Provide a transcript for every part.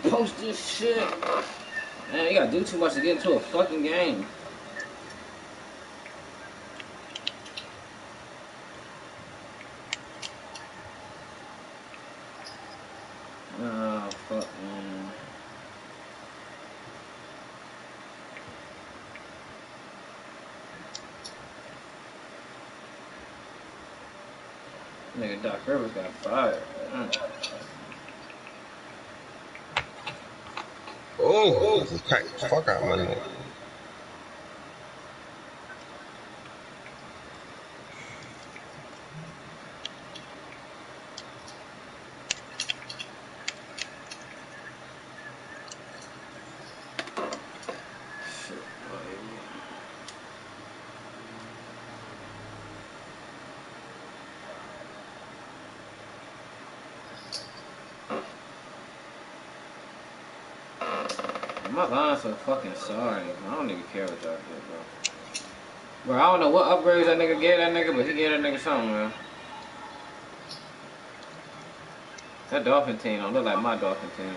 Post this shit. Man, you gotta do too much to get into a fucking game. Oh, fuck, man. Nigga, Doc Rivers got fired. Oh, this is packed the fuck out, man. My line's so fucking sorry. I don't even care what y'all do, bro. Bro, I don't know what upgrades that nigga gave that nigga, but he gave that nigga something, man. That Dolphin team don't look like my Dolphin team.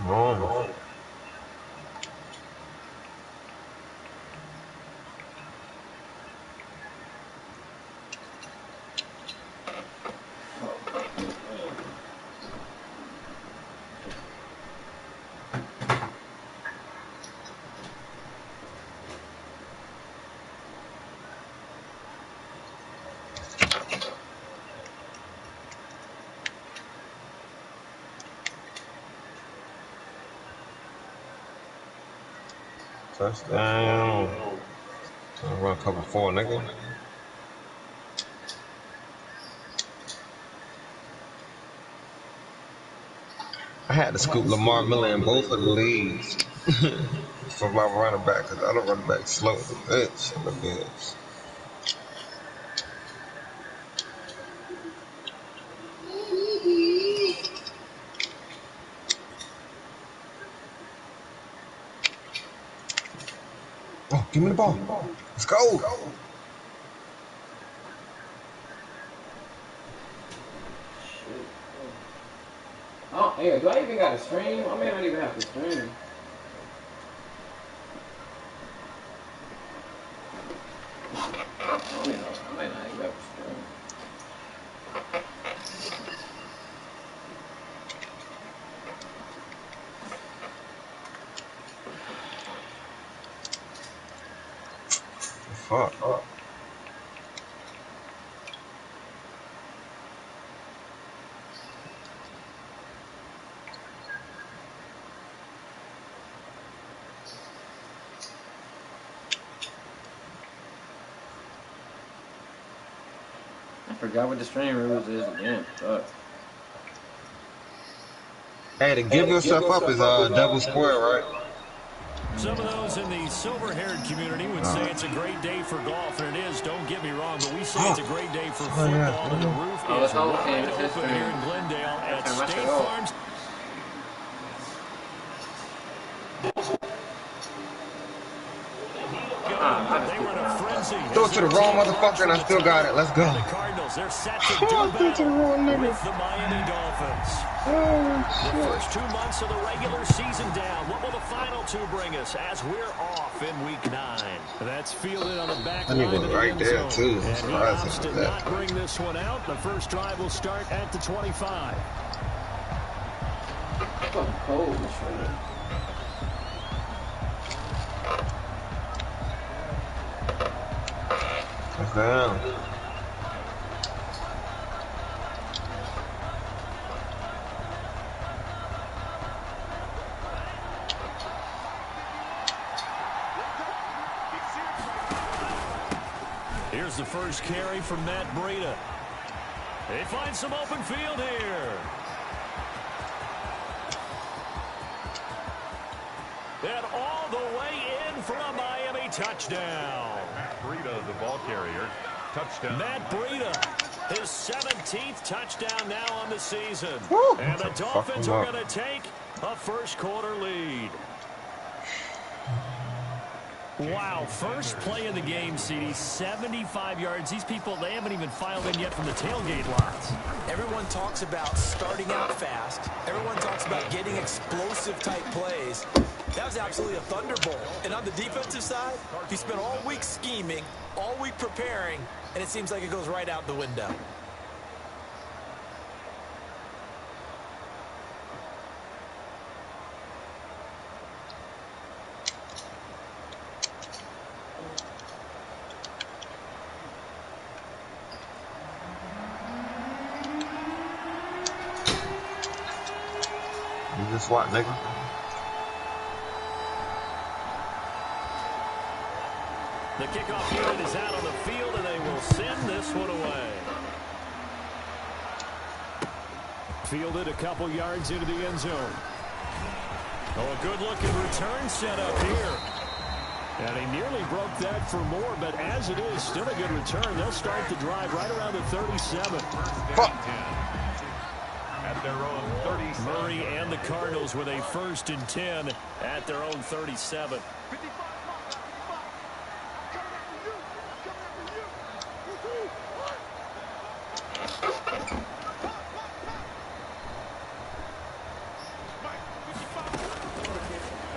Oh. Touchdown. I'll run cover 4, nigga. I had to scoop Lamar Miller in both of the leagues for my running back, because other running back slow as a bitch in the bitch. Oh, give me the ball. Let's go. Oh, hey, do I even got a stream? I may not even have to stream. I might not even have to stream. Fuck. I forgot what the stream rules is again. Fuck. Hey, to give yourself up is double square, right? Some of those in the silver-haired community would say it's a great day for golf, and it is, don't get me wrong, but we say it's a great day for football, and the roof is wide open here in Glendale at State Farm. They were in a frenzy. Throw it to the wrong motherfucker, and I still got it. Let's go. The Cardinals, they're set to do battle with the Miami Dolphins. The first 2 months of the regular season down. What will the final 2 bring us as we're off in Week 9? That's fielded on the back line of the right there, too. And he opts to not bring this one out. The first drive will start at the 25. Cold. Down. Here's the first carry from Matt Breida. They find some open field here. And all the way in for a Miami touchdown. Matt Breida, the ball carrier. Touchdown. Matt Breida. His 17th touchdown now on the season. Woo, and the Dolphins are going to take a first-quarter lead. Wow, first play of the game, CD, 75 yards. These people, they haven't even filed in yet from the tailgate lots. Everyone talks about starting out fast. Everyone talks about getting explosive-type plays. That was absolutely a thunderbolt. And on the defensive side, you spent all week scheming, all week preparing, and it seems like it goes right out the window. You just what, nigga? The kickoff unit is out on the field, and they will send this one away. Fielded a couple yards into the end zone. Oh, a good-looking return set up here. And he nearly broke that for more, but as it is, still a good return. They'll start the drive right around the 37. Fuck. At their own 37. Murray and the Cardinals with a 1st and 10 at their own 37.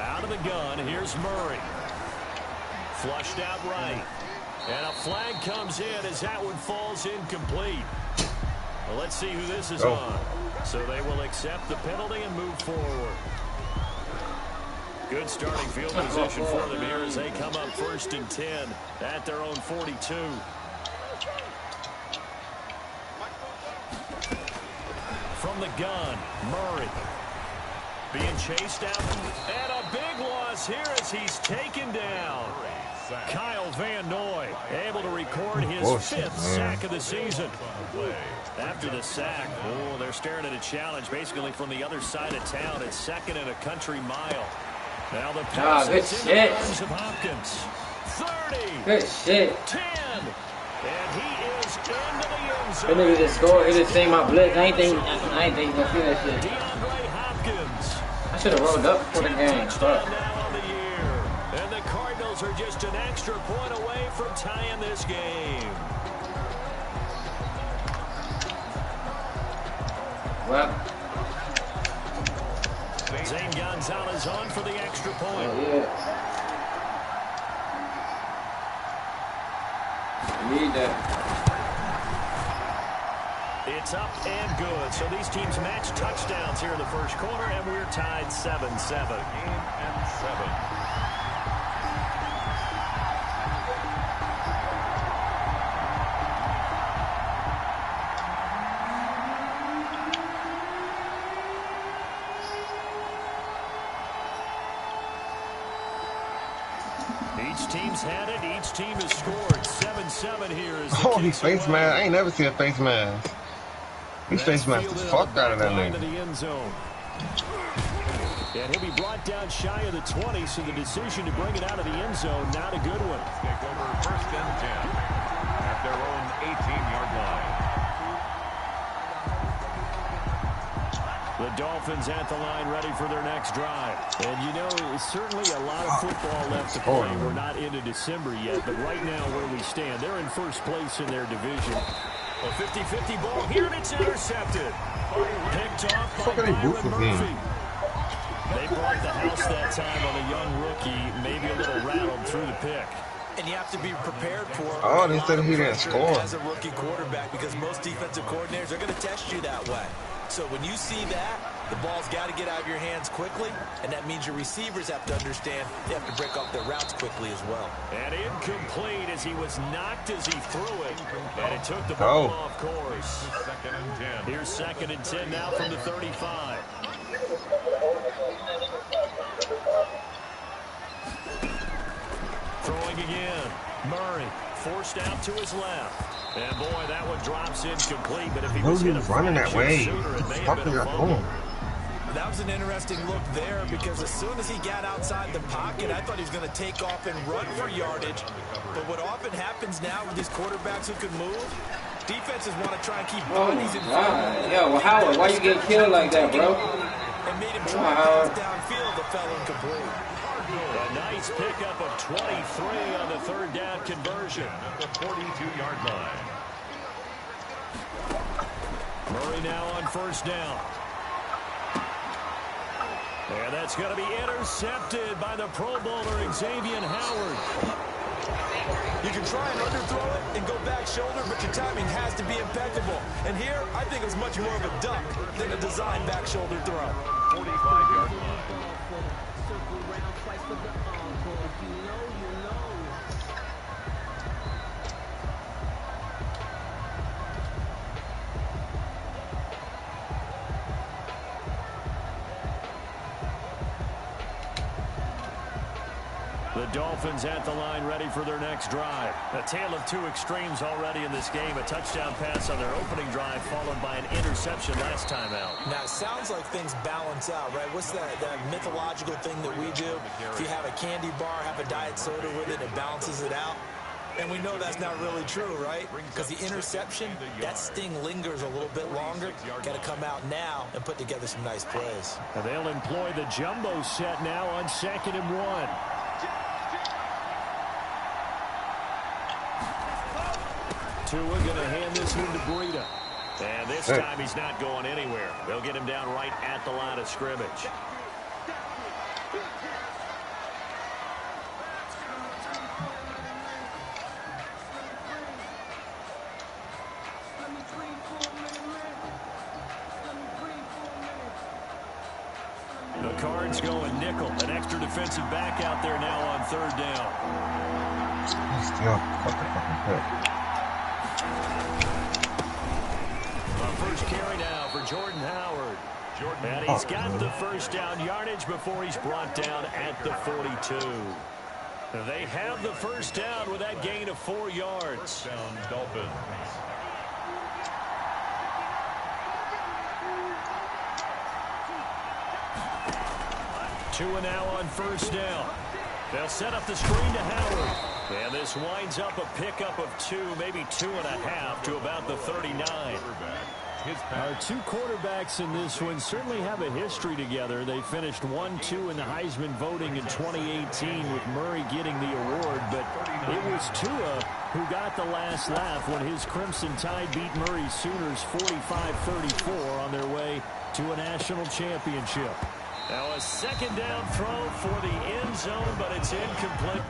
Out of the gun, here's Murray. Flushed out right. And a flag comes in as that one falls incomplete. Well, let's see who this is on. So they will accept the penalty and move forward. Good starting field position for them here as they come up 1st and 10 at their own 42. From the gun, Murray. Being chased out. And a big loss here as he's taken down. Kyle Van Noy able to record his 5th sack of the season. After the sack, they're staring at a challenge basically from the other side of town. It's 2nd and a country mile. Now the pass is in the arms of Hopkins. 30. Good shit. 10. And he is into the end zone. That nigga just scored. He just seen my blitz. I ain't think he gonna see that shit. DeAndre Hopkins. I should have rolled up for the game. Touchdown now on the year. And the Cardinals are just an extra point away from tying this game. Well, Zane Gonzalez on for the extra point. yeah. Need that. It's up and good. So these teams match touchdowns here in the first quarter, and we're tied 7-7. Game and 7. Each team's had it. Each team has scored. 7-7 here. Oh, he face mask. I ain't never seen a face mask. He face mask the fuck out of that nigga. And he'll be brought down shy of the 20, so the decision to bring it out of the end zone, not a good one. Take over 1st and 10 at their own 18-yard line. The Dolphins at the line ready for their next drive. And, you know, certainly a lot of football left to play. We're not into December yet, but right now where we stand, they're in 1st place in their division. A 50-50 ball here, and it's intercepted. Picked off by Byron Murphy. They brought the house that time on a young rookie, maybe a little rattled through the pick. And you have to be prepared for they said he didn't score as a rookie quarterback because most defensive coordinators are going to test you that way. So when you see that, the ball's got to get out of your hands quickly, and that means your receivers have to understand they have to break off their routes quickly as well. And incomplete as he was knocked as he threw it, and it took the ball off course. 2nd and 10. Here's 2nd and 10 now from the 35. Throwing again. Murray forced out to his left. And boy, that one drops incomplete. But if he was running that way, sooner, it may what have the been a fuck is that fumble. doing? That was an interesting look there because as soon as he got outside the pocket, I thought he was going to take off and run for yardage. But what often happens now with these quarterbacks who can move, Defenses want to try and keep Oh bodies my in God. Yo, well, Howard, why you getting killed like that, bro? and made him Come try on, to Howard. pass downfield that fell incomplete. A nice pickup of 23 on the third down conversion. At the 42-yard line. Murray now on first down. And that's going to be intercepted by the Pro Bowler, Xavier Howard. You can try and underthrow it and go back shoulder, but your timing has to be impeccable. And here, I think it was much more of a duck than a design back shoulder throw. 45-yard line. The Dolphins at the line, ready for their next drive. A tale of two extremes already in this game. A touchdown pass on their opening drive, followed by an interception last time out. Now, it sounds like things balance out, right? What's that mythological thing that we do? If you have a candy bar, have a diet soda with it, it balances it out. And we know that's not really true, right? Because the interception, that sting lingers a little bit longer. Got to come out now and put together some nice plays. And they'll employ the jumbo set now on 2nd and 1. Tua going to hand this one to Breida. And this time he's not going anywhere. They'll get him down right at the line of scrimmage. The Cards going nickel. An extra defensive back out there now on third down. First carry now for Jordan Howard. And he's got the first down yardage before he's brought down at the 42. They have the first down with that gain of 4 yards. First down, Dolphins. Tua now on first down. They'll set up the screen to Howard. And this winds up a pickup of 2, maybe 2.5 to about the 39. Our two quarterbacks in this one certainly have a history together. They finished 1-2 in the Heisman voting in 2018 with Murray getting the award. But it was Tua who got the last laugh when his Crimson Tide beat Murray's Sooners 45-34 on their way to a national championship. Now a second down throw for the end zone, but it's incomplete.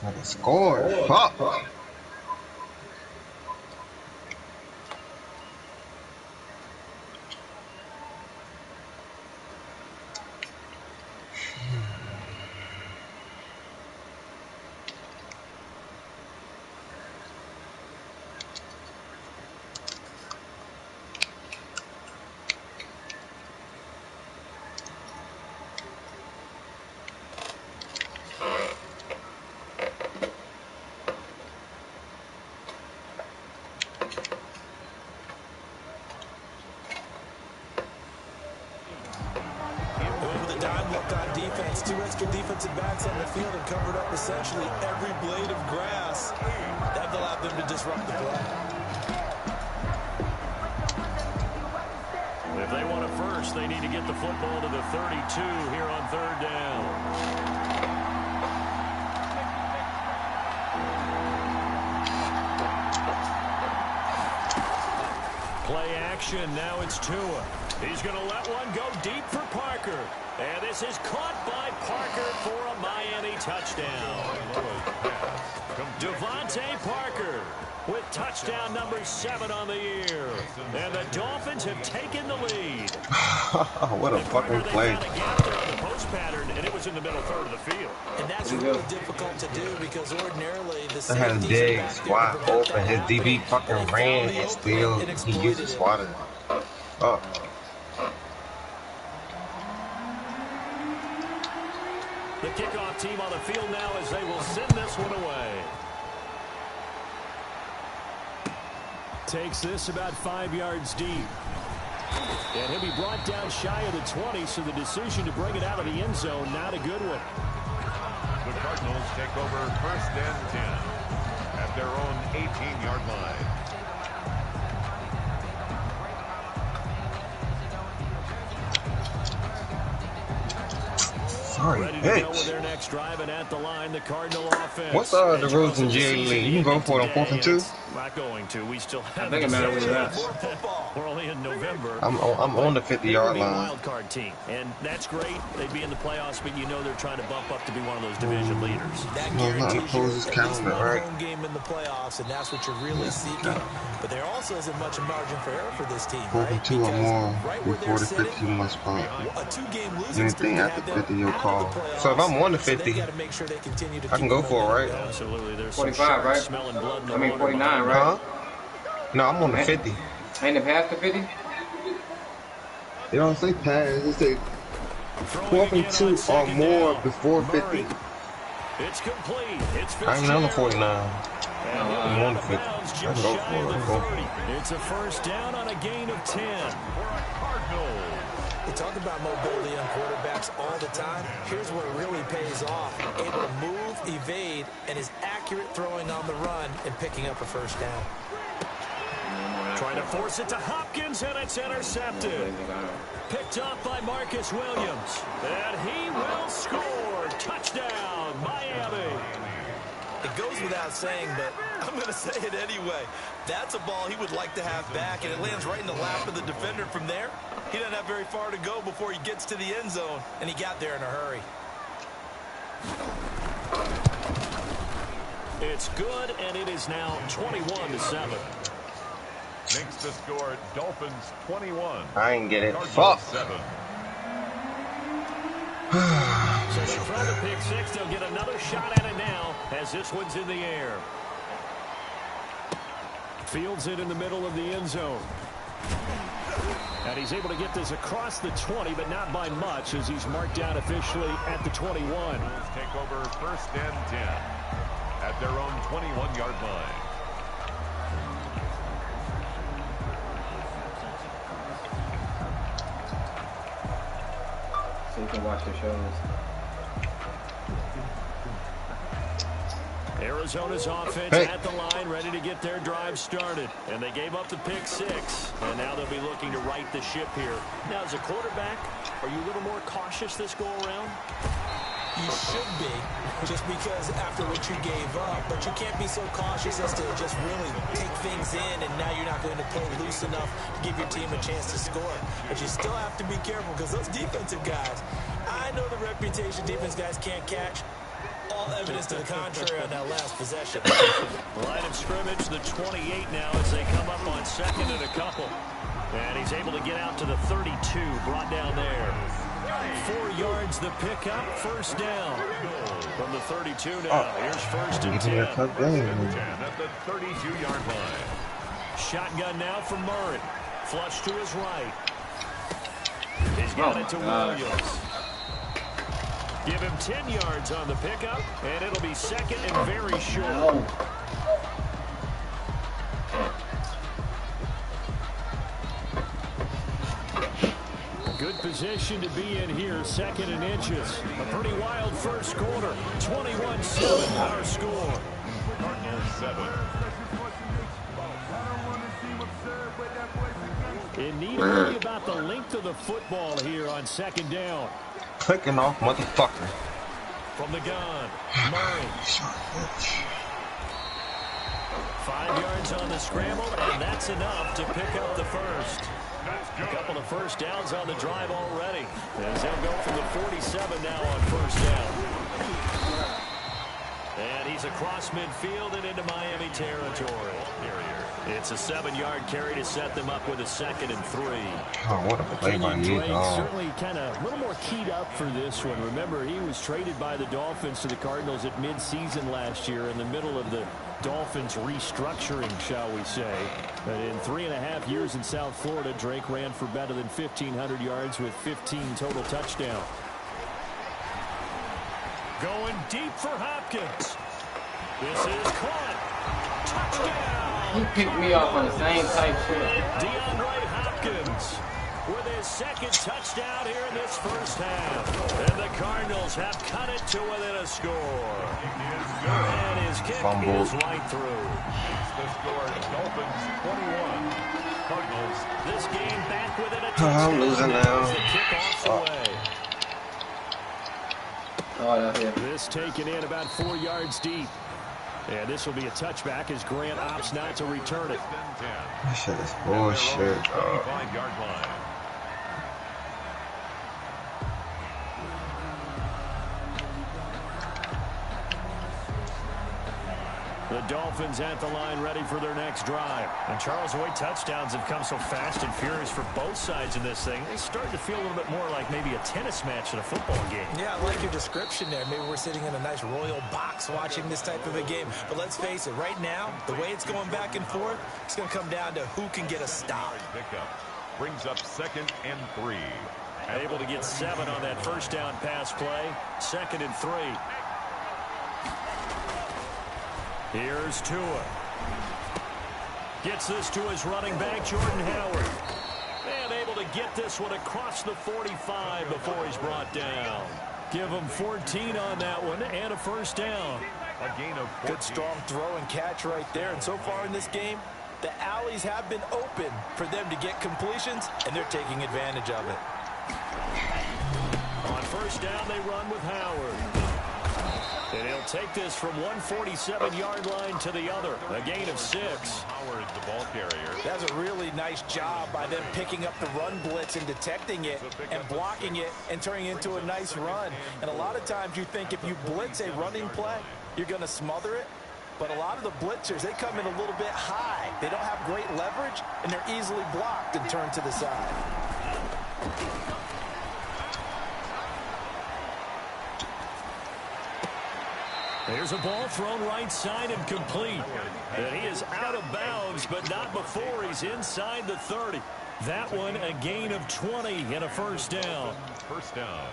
Nigga scored. Fuck. Two extra defensive backs on the field and covered up essentially every blade of grass. That allowed them to disrupt the play. If they want a first, they need to get the football to the 32 here on third down. Play action. Now it's Tua. He's going to let one go deep for Parker. And this is caught by Parker for a Miami touchdown. Devontae Parker with touchdown number 7 on the year. And the Dolphins have taken the lead. What a fucking play. pattern, and it was in the middle third of the field. And that's really difficult to do because ordinarily the I had safeties are Diggs back there to wide prevent open. that His happening. DB fucking They ran found the and still opening and he exploited used to it. swat it up. The kickoff team on the field now as they will send this one away. Takes this about 5 yards deep. And he'll be brought down shy of the 20, so the decision to bring it out of the end zone, not a good one. The Cardinals take over 1st and 10 at their own 18-yard line. Sorry, Ready to go with bitch. their next drive, and at the line, the Cardinal offense. What's the rules in GA League? You can go for it on 4th and 2? Not going to. We still have. I think it matters where it's We're only in November. I'm on the 50-yard line. Wild card team, and that's great. They'd be in the playoffs, but you know they're trying to bump up to be one of those division leaders. That No, not guarantees the you closest at least calendar, one right? home game in the playoffs, and that's what you're really seeking. But there also isn't much margin for error for this team, 4th right? and 2 or Because more right where before they're the sitting, 50 spot. a two-game losing streak Anything to after have them 50, you'll out of call. the playoffs. So if I'm on the So they 50, gotta make sure they continue to I can keep go the for it, momentum right? going. Absolutely, there's 45, right? smelling blood in the I mean water 49, behind right? Huh? No, I'm on the 50. Ain't it past the 50? They don't say pass, they say Throwing 4th again and 2 on or second more down. before Murray. 50. It's complete. It's I ain't on the Fitzgerald. 49. And he'll I'm be on out the of 50. bounds I just can go shy for it. of I the can go for 30. it. It's a first down on a gain of 10. For a Cardinals. We talk about mobility on quarterbacks all the time. Here's where it really pays off. Able to move, evade, and is accurate throwing on the run and picking up a first down. Trying to force it to Hopkins, and it's intercepted. Picked up by Marcus Williams. And he will score. Touchdown, Miami. It goes without saying, but I'm going to say it anyway. That's a ball he would like to have back, and it lands right in the lap of the defender from there. He doesn't have very far to go before he gets to the end zone, and he got there in a hurry. It's good, and it is now 21-7. Makes the score Dolphins 21. I ain't get it. Cardinals Fuck. 7. So they throw the pick six. They'll get another shot at it now as this one's in the air. Fields it in the middle of the end zone. And he's able to get this across the 20, but not by much as he's marked down officially at the 21. Take over 1st and 10 at their own 21-yard line. So you can watch the shows. Arizona's offense at the line, ready to get their drive started. And they gave up the pick six. And now they'll be looking to right the ship here. Now, as a quarterback, are you a little more cautious this go-around? You should be, just because after what you gave up. But you can't be so cautious as to just really take things in, and now you're not going to play loose enough to give your team a chance to score. But you still have to be careful because those defensive guys, I know the reputation defense guys can't catch. All evidence to the contrary on that last possession. Line of scrimmage, the 28 now as they come up on second and a couple. And he's able to get out to the 32, brought down there. 4 yards the pickup, first down. From the 32 now, here's 1st and 10. At the 32-yard line. Shotgun now from Murray. Flush to his right. He's got it to Williams. Give him 10 yards on the pickup, and it'll be second and very short. Good position to be in here, second and inches. A pretty wild first quarter. 21-7 our score. Cardinals 7. It need to worry about the length of the football here on second down. Clicking off, motherfucker. From the gun, Murray. 5 yards on the scramble, and that's enough to pick up the first. A couple of first downs on the drive already. As they'll go from the 47 now on first down. And he's across midfield and into Miami territory. It's a 7-yard carry to set them up with a 2nd and 3. Oh, what a play by me, dog. Certainly kind of a little more keyed up for this one. Remember, he was traded by the Dolphins to the Cardinals at midseason last year in the middle of the Dolphins restructuring, shall we say. But in 3.5 years in South Florida, Drake ran for better than 1,500 yards with 15 total touchdowns. Going deep for Hopkins. This is caught. Touchdown. He picked me off on the same type shit. DeAndre Hopkins with his 2nd touchdown here in this first half. And the Cardinals have cut it to within a score. And his kick is right through. The score, Dolphins 21. Cardinals. This game back within a touchdown. I'm losing now. The kickoff's away. Oh, that's it. This taken in about 4 yards deep. And this will be a touchback as Grant opts not to return it. This shit is bullshit, dog. 25-yard line. The Dolphins at the line ready for their next drive. And Charles, the way touchdowns have come so fast and furious for both sides in this thing, it's starting to feel a little bit more like maybe a tennis match than a football game. Yeah, I like your description there. Maybe we're sitting in a nice royal box watching this type of a game. But let's face it, right now, the way it's going back and forth, it's going to come down to who can get a stop. Pickup brings up 2nd and 3. Able to get 7 on that first down pass play. 2nd and 3. Here's Tua. Gets this to his running back, Jordan Howard. And able to get this one across the 45 before he's brought down. Give him 14 on that one and a first down. A gain of 14. Good strong throw and catch right there. And so far in this game, the alleys have been open for them to get completions, and they're taking advantage of it. On first down, they run with Howard. And he'll take this from one 47-yard line to the other. A gain of 6. Howard, the ball carrier. That's a really nice job by them picking up the run blitz and detecting it and blocking it and turning it into a nice run. And a lot of times you think if you blitz a running play, you're going to smother it. But a lot of the blitzers, they come in a little bit high. They don't have great leverage, and they're easily blocked and turned to the side. There's a ball thrown right side and complete. And he is out of bounds, but not before he's inside the 30. That one a gain of 20 and a first down. First down.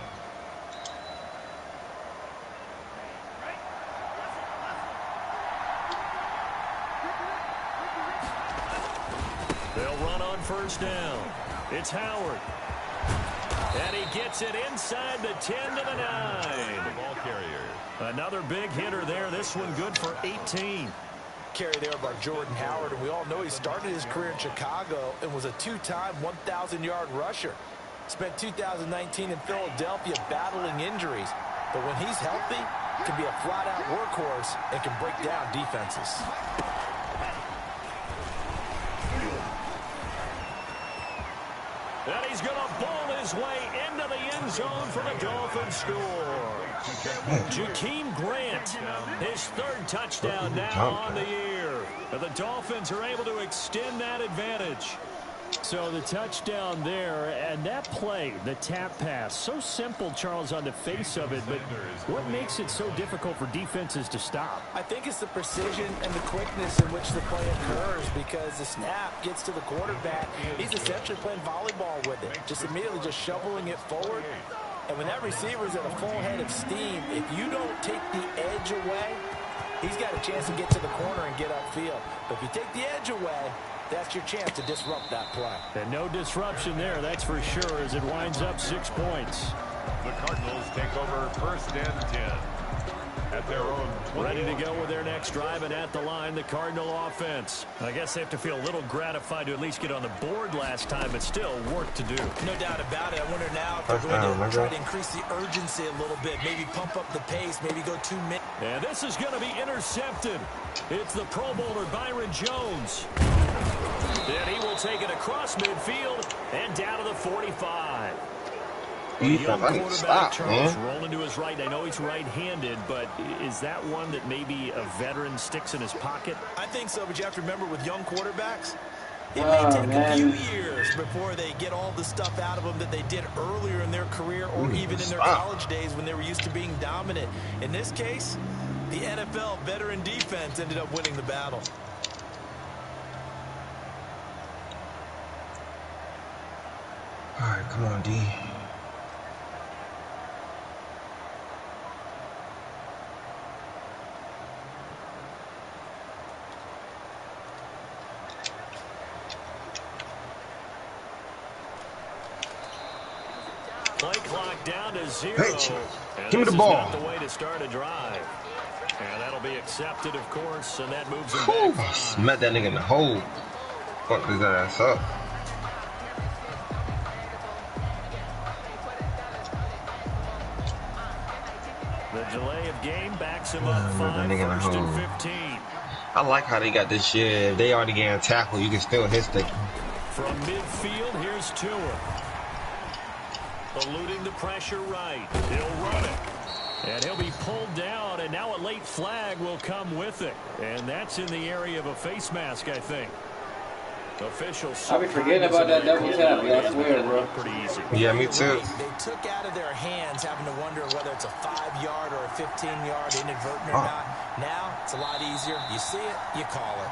They'll run on first down. It's Howard. And he gets it inside the 10 to the 9. The ball carrier. Another big hitter there. This one good for 18. Carry there by Jordan Howard, and we all know he started his career in Chicago and was a 2-time 1,000-yard rusher. Spent 2019 in Philadelphia battling injuries, but when he's healthy, can be a flat-out workhorse and can break down defenses. And he's going to bowl his way into the end zone for the Dolphins score. Jakeem Grant, his 3rd touchdown now on the year. And the Dolphins are able to extend that advantage. So the touchdown there, and that play, the tap pass, so simple, Charles, on the face of it, but what makes it so difficult for defenses to stop? I think it's the precision and the quickness in which the play occurs, because the snap gets to the quarterback. He's essentially playing volleyball with it, just immediately just shoveling it forward. And when that receiver's at a full head of steam, if you don't take the edge away, he's got a chance to get to the corner and get upfield. But if you take the edge away, that's your chance to disrupt that play. And no disruption there, that's for sure, as it winds up 6 points. The Cardinals take over first and 10 at their own 20. Ready to go with their next drive, and at the line, the Cardinal offense. I guess they have to feel a little gratified to at least get on the board last time, but still work to do. No doubt about it. I wonder now if they're going to try to increase the urgency a little bit, maybe pump up the pace, maybe go 2 minutes. And this is going to be intercepted. It's the Pro Bowler Byron Jones. And he will take it across midfield and down to the 45. defense. I need to stop, man. Rolling to his right. I know he's right-handed, but is that one that maybe a veteran sticks in his pocket? I think so, but you have to remember with young quarterbacks, it may take a few years before they get all the stuff out of them that they did earlier in their career or even in their college days when they were used to being dominant. In this case, the NFL veteran defense ended up winning the battle. All right, come on, D. Play clock down to 0. Hey, give me the ball. Not the way to start a drive. And that'll be accepted, of course, and that moves him back. Smack that nigga in the hole. Fuck his ass up. The delay of game backs him up 5, 1st and 15. I like how they got this shit. If they already getting tackled, you can still hit stick. From midfield, here's Tua. Eluding the pressure right. He'll run it. And he'll be pulled down, and now a late flag will come with it. And that's in the area of a face mask, I think. Officials. I'll be forgetting about that double tap, y'all. I swear, bro. Pretty easy. Yeah, me too. They took out of their hands having to wonder whether it's a 5-yard or a 15-yard inadvertent or not. Now, it's a lot easier. You see it, you call it.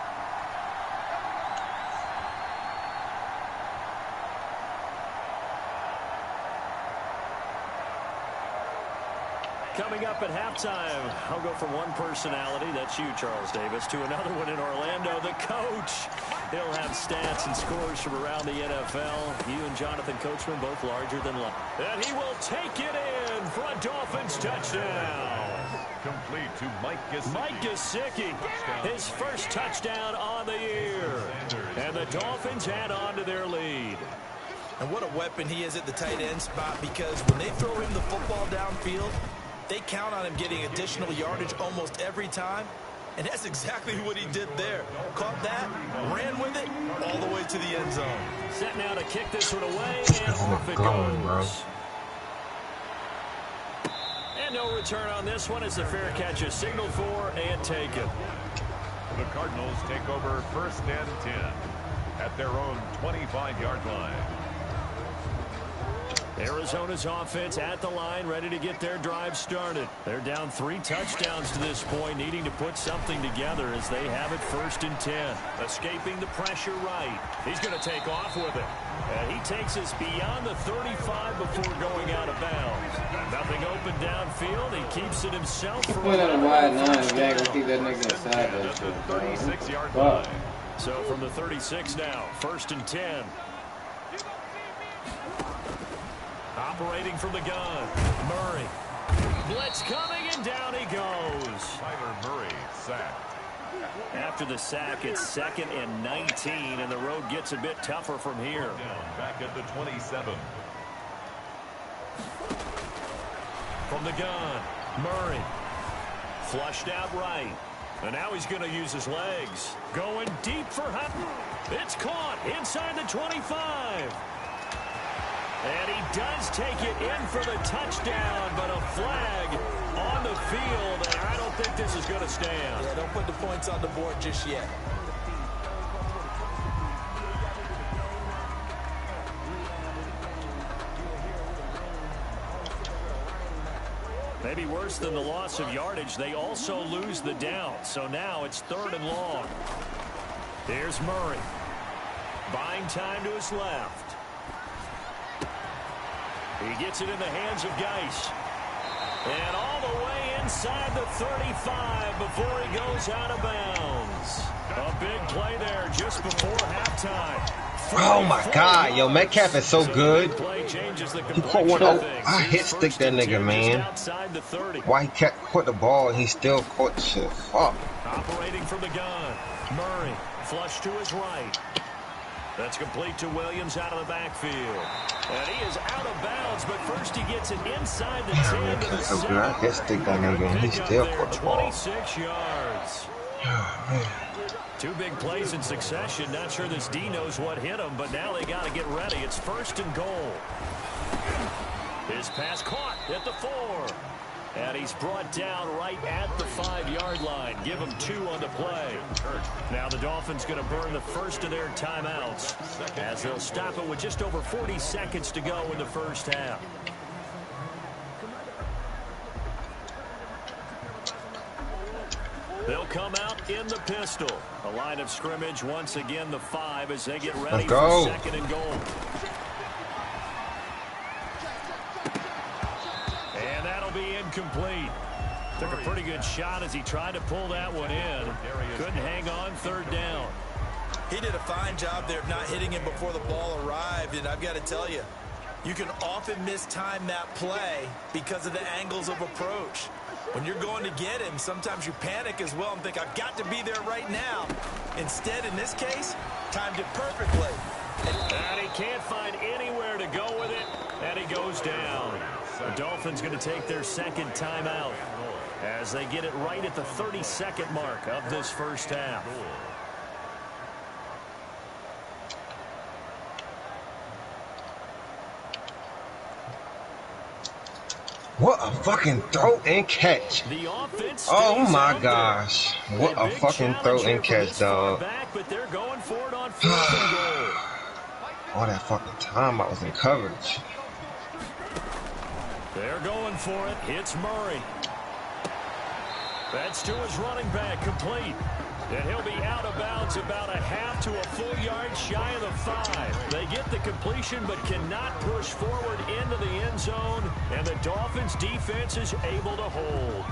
Coming up at halftime, I'll go from one personality, that's you, Charles Davis, to another one in Orlando, the coach. He'll have stats and scores from around the NFL. You and Jonathan Coachman both larger than life. And he will take it in for a Dolphins touchdown. Complete to Mike Gesicki. Mike Gesicki, his first touchdown on the year. And the Dolphins add on to their lead. And what a weapon he is at the tight end spot, because when they throw him the football downfield, they count on him getting additional yardage almost every time. And that's exactly what he did there. Caught that, ran with it, all the way to the end zone. Set now to kick this one away, and off it goes. And no return on this one as the fair catch is signaled for and taken. The Cardinals take over 1st and 10 at their own 25-yard line. Arizona's offense at the line, ready to get their drive started. They're down 3 touchdowns to this point, needing to put something together as they have it 1st and 10. Escaping the pressure right. He's going to take off with it. And he takes us beyond the 35 before going out of bounds. Nothing open downfield. He keeps it himself. He put on a wide 9. Yeah, gonna keep that nigga inside that shit. 36-yard line. So from the 36 now, 1st and 10. Operating from the gun, Murray. Blitz coming, and down he goes. Tyler Murray sacked. After the sack, it's 2nd and 19, and the road gets a bit tougher from here. Down back at the 27. From the gun, Murray. Flushed out right. And now he's going to use his legs. Going deep for Hunt. It's caught inside the 25. And he does take it in for the touchdown, but a flag on the field, and I don't think this is going to stand. Yeah, don't put the points on the board just yet. Maybe worse than the loss of yardage, they also lose the down. So now it's 3rd and long. Here's Murray. Buying time to his left. He gets it in the hands of Geis. And all the way inside the 35 before he goes out of bounds. A big play there just before halftime. Oh my God, yo, Metcalf is so good. He caught one. I hit stick that nigga, man. Why he caught the ball and he still caught the shit? Fuck. Operating from the gun, Murray flush to his right. That's complete to Williams out of the backfield. And he is out of bounds, but first he gets it inside the 10 to the 7. I hit stick that nigga and he still caught the ball. 26 yards. Oh, man. 2 big plays in succession. Not sure this D knows what hit him, but now they got to get ready. It's 1st and goal. His pass caught at the 4. And he's brought down right at the 5-yard line. Give him 2 on the play. Now the Dolphins going to burn the first of their timeouts as they'll stop it with just over 40 seconds to go in the first half. They'll come out in the pistol. A line of scrimmage once again the 5 as they get ready for second and goal. And that'll be incomplete. Took a pretty good shot as he tried to pull that one in. Couldn't hang on third down. He did a fine job there of not hitting him before the ball arrived. And I've got to tell you, you can often mistime that play because of the angles of approach. When you're going to get him, sometimes you panic as well and think, I've got to be there right now. Instead, in this case, timed it perfectly. And he can't find anywhere to go with it, and he goes down. The Dolphins going to take their second timeout as they get it right at the 30-second mark of this first half. What a fucking throw and catch. Oh my gosh. What a fucking throw and catch, dog. But they're going for it on 4th and goal. All that fucking time I was in coverage. They're going for it. It's Murray. That's to his running back, complete. And he'll be out of bounds about a half to a full yard shy of the 5. They get the completion but cannot push forward into the end zone. And the Dolphins defense is able to hold.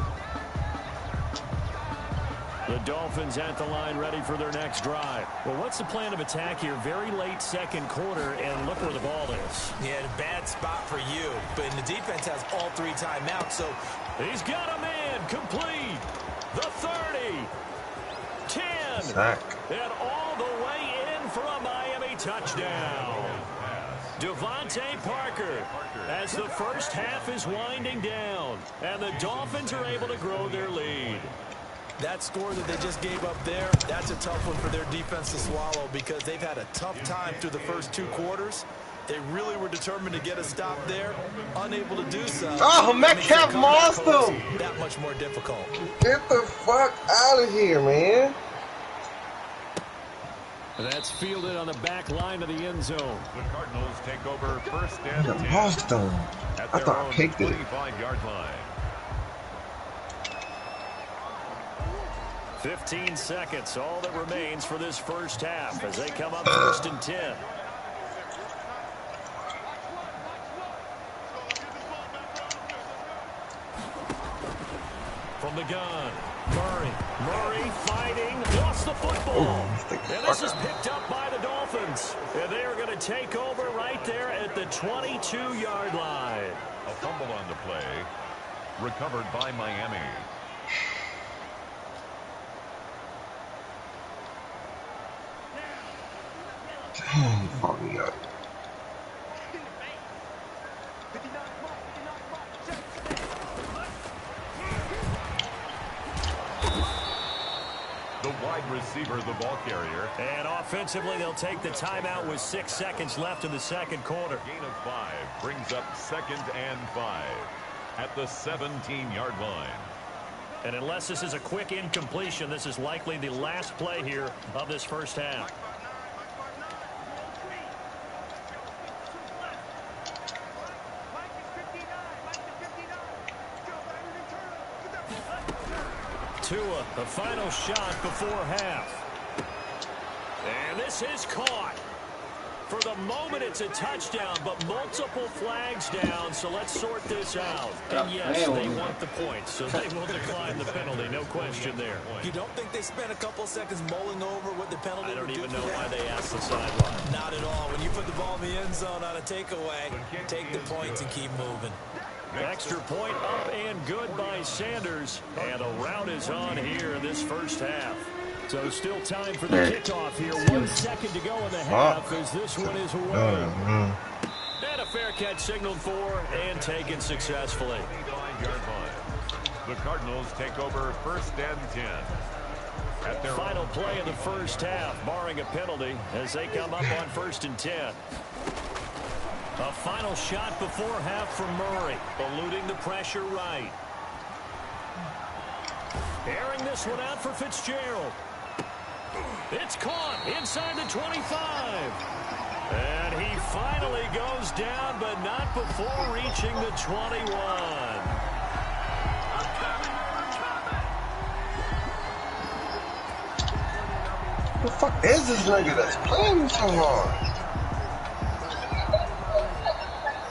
The Dolphins at the line ready for their next drive. Well, what's the plan of attack here? Very late second quarter, and look where the ball is. Yeah, a bad spot for you. But the defense has all 3 timeouts, so he's got a man complete. The 30. 10. Sack. And all the way in for a Miami touchdown. Devontae Parker as the first half is winding down. And the Dolphins are able to grow their lead. That score that they just gave up there, that's a tough one for their defense to swallow because they've had a tough time through the first 2 quarters. They really were determined to get a stop there, unable to do so. Oh, Metcalf monster! That much more difficult. Get the fuck out of here, man. That's fielded on the back line of the end zone. The Cardinals take over 1st and 10. Boston. I thought I picked it. 25-yard line. 15 seconds, all that remains for this first half as they come up 1st and 10. From the gun, Murray fighting, lost the football. And this is picked up by the Dolphins. And they are going to take over right there at the 22-yard line. A fumble on the play, recovered by Miami. Fuck me up. The wide receiver, the ball carrier. And offensively, they'll take the timeout with 6 seconds left in the second quarter. Gain of 5 brings up 2nd and 5 at the 17-yard line. And unless this is a quick incompletion, this is likely the last play here of this first half. Tua, the final shot before half. And this is caught. For the moment, it's a touchdown, but multiple flags down, so let's sort this out. And yes, they want the points, so they will decline the penalty, no question there. You don't think they spent a couple seconds mulling over what the penalty I don't would even do know for why them? they asked the sideline. Not at all. When you put the ball in the end zone on a takeaway, take the points and keep moving. Extra point up and good by Sanders. And a rout is on here in this first half. So still time for the kickoff here. 1 second to go in the half as this one is away. And a fair catch signaled for and taken successfully. The Cardinals take over 1st and 10. At their Final play of the first half, barring a penalty, as they come up on 1st and 10. A final shot before half from Murray, eluding the pressure right. Airing this one out for Fitzgerald. It's caught inside the 25. And he finally goes down, but not before reaching the 21. What the fuck is this nigga that's playing me so hard?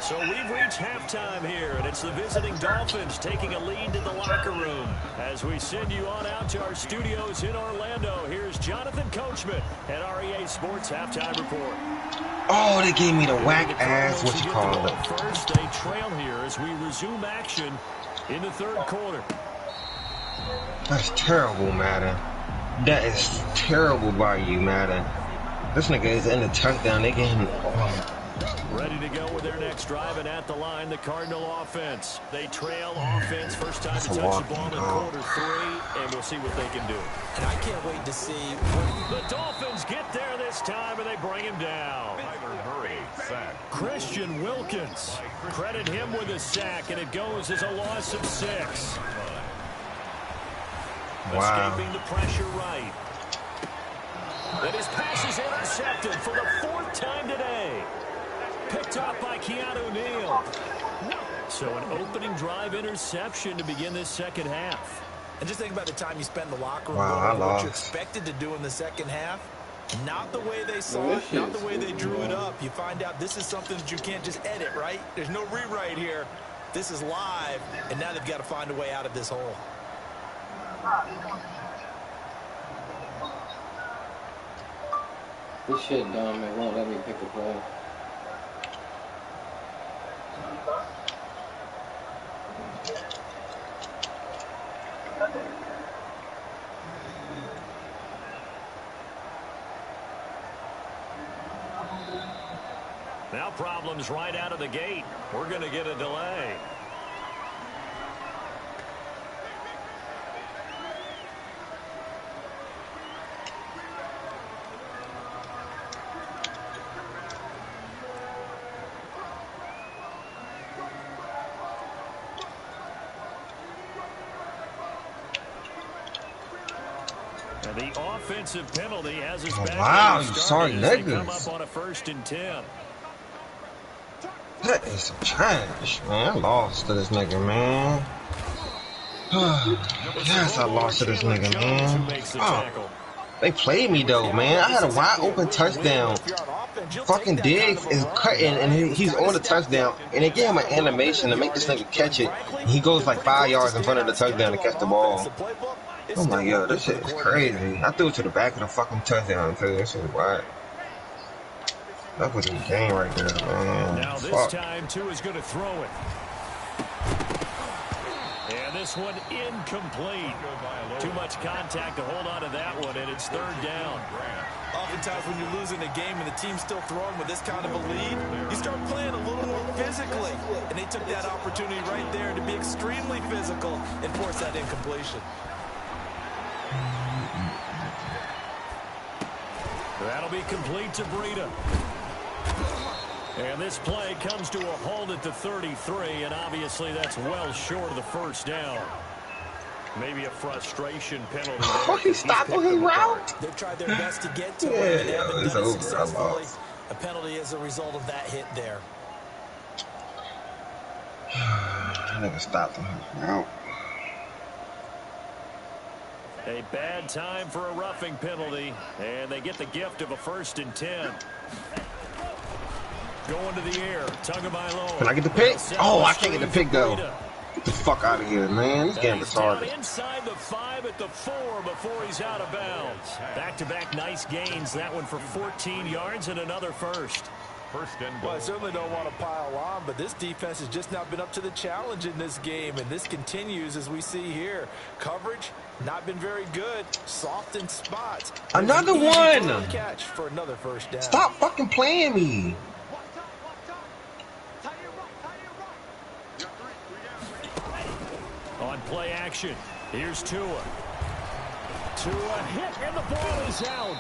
So we've reached halftime here, and it's the visiting Dolphins taking a lead to the locker room. As we send you on out to our studios in Orlando, here's Jonathan Coachman at REA Sports Halftime Report. Oh, they gave me the whack ass, what you call it. First, they trail here as we resume action in the third quarter. That's terrible, Madden. That is terrible by you, Madden. This nigga is in the touchdown. They get him. Oh. Ready to go with their next drive, and at the line, the Cardinal offense. They trail offense, first time to touch the ball in quarter three, and we'll see what they can do. And I can't wait to see. The Dolphins get there this time, and they bring him down. Christian Wilkins. Credit him with a sack, and it goes as a loss of 6. Wow. Escaping the pressure right. And his pass is intercepted for the 4th time today. Picked up by Keanu Neal. So an opening drive interception to begin this second half. And just think about the time you spend in the locker room. Wow, what you expected to do in the second half. Not the way they saw it, not the way they drew it up. You find out this is something that you can't just edit, right? There's no rewrite here. This is live, and now they've got to find a way out of this hole. This shit dumb, it won't let me pick a play. Now problems right out of the gate. We're going to get a delay. And the offensive penalty has his back. Wow, you sorry niggas. Come up on a 1st and 10. That is some trash, man. I lost to this nigga, man. Yes, I lost to this nigga, man. Oh, they played me, though, man. I had a wide open touchdown. Fucking Diggs is cutting, and he's on the touchdown. And they gave him an animation to make this nigga catch it. He goes like 5 yards in front of the touchdown to catch the ball. Oh my god, this shit is crazy. I threw it to the back of the fucking touchdown, too. This shit is wild. That was a game right there, man. Now this time, too, is going to throw it. And this one incomplete. Too much contact to hold on to that one, and it's 3rd down. Oftentimes when you're losing a game and the team's still throwing with this kind of a lead, you start playing a little more physically. And they took that opportunity right there to be extremely physical and force that incompletion. That'll be complete to Breida. And this play comes to a halt at the 33, and obviously that's well short of the 1st down. Maybe a frustration penalty. Oh, he stopped on his route. They've tried their best to get to it, and they haven't done it successfully. A penalty as a result of that hit there. I never stopped on his route. A bad time for a roughing penalty, and they get the gift of a 1st and 10. Going to the air, Tagovailoa. Can I get the pick? Oh, I can't get the pick, though. Get the fuck out of here, man. This game is retarded. Inside the 5 at the 4 before he's out of bounds. Back-to-back nice gains. That one for 14 yards and another 1st. Well, I certainly don't want to pile on, but this defense has just not been up to the challenge in this game, and this continues as we see here. Coverage, not been very good. Soft in spots. Another one! Catch for another 1st down. Stop fucking playing me. On play action, here's Tua. Tua hit, and the ball is out.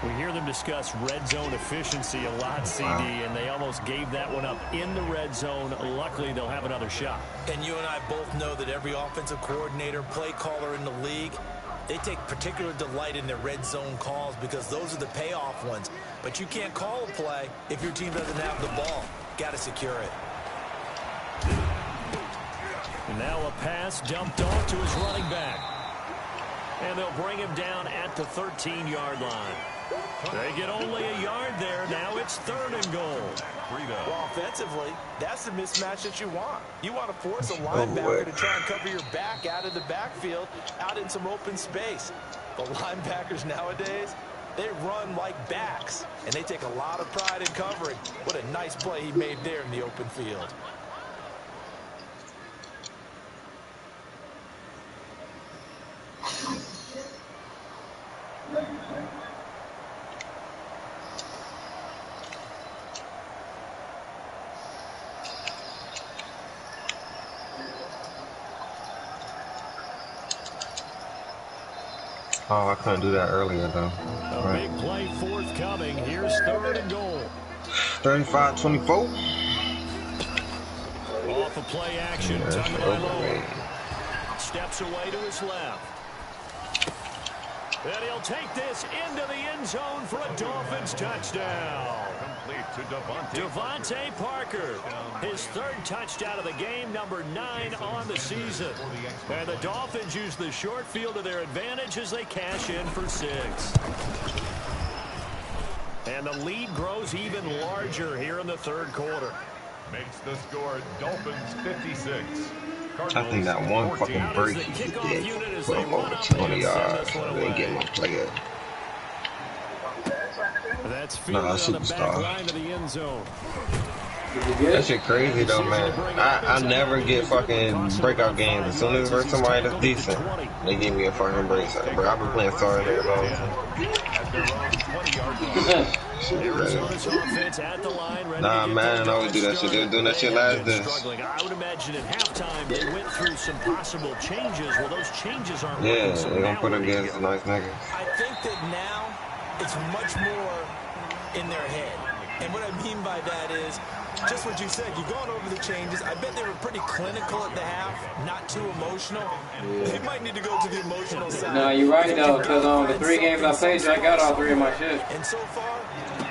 We hear them discuss red zone efficiency a lot, CD, and they almost gave that one up in the red zone. Luckily, they'll have another shot. And you and I both know that every offensive coordinator, play caller in the league, they take particular delight in their red zone calls because those are the payoff ones. But you can't call a play if your team doesn't have the ball. Got to secure it. And now a pass dumped off to his running back. And they'll bring him down at the 13-yard line. They get only a yard there. Now it's 3rd and goal. Well, offensively, that's the mismatch that you want. You want to force a linebacker to try and cover your back out of the backfield, out in some open space. The linebackers nowadays, they run like backs, and they take a lot of pride in covering. What a nice play he made there in the open field. Oh, I couldn't do that earlier, though. A big play forthcoming. Here's 3rd and goal. 35-24. Off a play action. Yeah, Steps away to his left. And he'll take this into the end zone for a Dolphins touchdown. Complete to Devontae Parker. His 3rd touchdown of the game, number 9 on the season. And the Dolphins use the short field to their advantage as they cash in for 6. And the lead grows even larger here in the 3rd quarter. Makes the score Dolphins 56. I think that one fucking break he did put him over 200 yards. They get my player. That's superstar. Line to the end zone. That shit crazy though, man. I never get fucking breakout games. As soon as there's somebody that's decent, they give me a fucking break. Like, bro, I've been playing sorry there long time. Arizona's offense at the line. Nah, man, I always do that shit. They were doing that shit last day. I would imagine at halftime they went through some possible changes. Well, those changes aren't yeah, working, so they're gonna put them against a nice nigga. I think that now it's much more in their head. And what I mean by that is just what you said. You've gone over the changes. I bet they were pretty clinical at the half, not too emotional. Yeah. They might need to go to the emotional side. No, you're right though, because the 3 games I played, I got all 3 of my shit. And so far,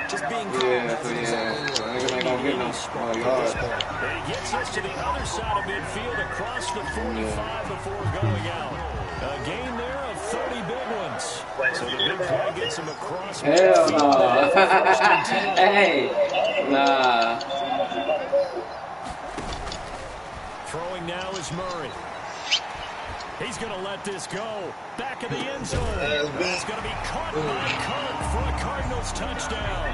just being calm. So niggas ain't gonna get no small yards. And he gets us to the other side of midfield across the 45 before going out. A gain there of 30 big ones. So the big play gets him across. Hell no. Hey, nah. Throwing now is Murray. He's going to let this go. Back of the end zone. It's going to be caught by Kirk for a Cardinals touchdown.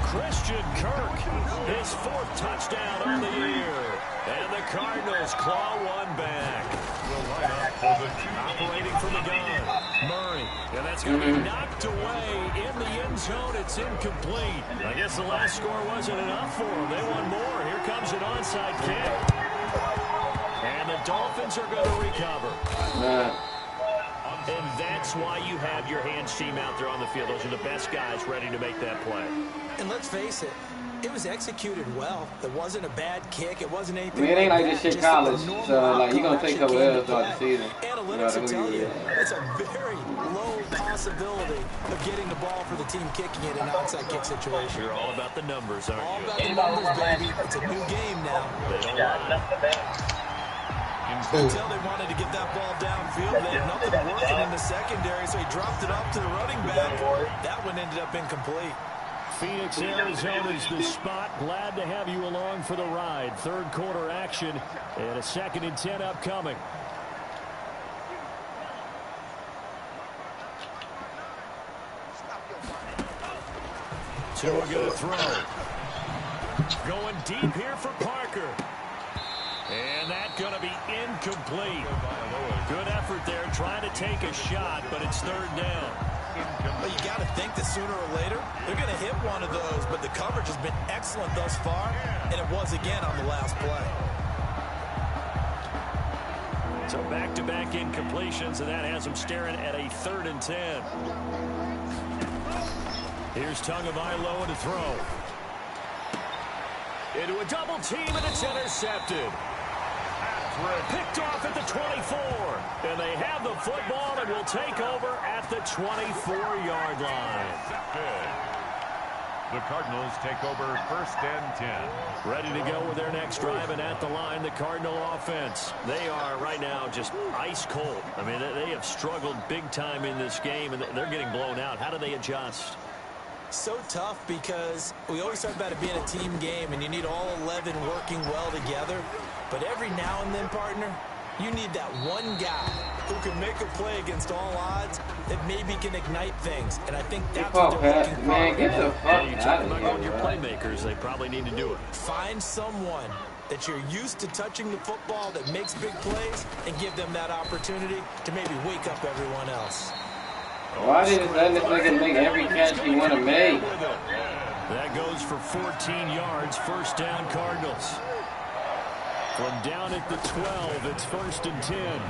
Christian Kirk, his 4th touchdown on the year. And the Cardinals claw one back. Operating from the gun. Murray. And that's going to be knocked away in the end zone. It's incomplete. I guess the last score wasn't enough for them. They want more. Here comes an onside kick. And the Dolphins are going to recover. And that's why you have your hands team out there on the field. Those are the best guys ready to make that play. And let's face it, it was executed well. It wasn't a bad kick. It wasn't anything. I mean, it ain't like this shit college, so like you're gonna take a couple L's throughout the season. Analytics will tell you it's a very low possibility of getting the ball for the team kicking it in an outside kick situation. You're all about the numbers, aren't you? All about the numbers, baby. It's a new game now. They don't lie. Until they wanted to get that ball downfield, they had nothing working in the secondary, so he dropped it off to the running back. That one ended up incomplete. Phoenix, Arizona is the spot. Glad to have you along for the ride. 3rd quarter action and a 2nd and 10 upcoming. Tua going to throw. Going deep here for Parker. And that's going to be incomplete. Good effort there trying to take a shot, but it's 3rd down. Well, you got to think that sooner or later they're going to hit one of those, but the coverage has been excellent thus far, and it was again on the last play. So back-to-back incompletions, and that has them staring at a 3rd and 10. Here's Tagovailoa to throw. Into a double team, and it's intercepted. Picked off at the 24. And they have the football and will take over at the 24-yard line. The Cardinals take over 1st and 10. Ready to go with their next drive, and at the line, the Cardinal offense. They are right now just ice cold. I mean, they have struggled big time in this game, and they're getting blown out. How do they adjust? So tough because we always talk about it being a team game, and you need all 11 working well together. But every now and then, partner, you need that one guy who can make a play against all odds that maybe can ignite things. And I think that's what they're looking for. Man, get the fuck You out talk of about here, your bro. playmakers. They probably need to do it. Find someone that you're used to touching the football that makes big plays and give them that opportunity to maybe wake up everyone else. Why didn't this nigga make every catch he want to make? That goes for 14 yards. 1st down, Cardinals. From down at the 12, it's 1st and 10.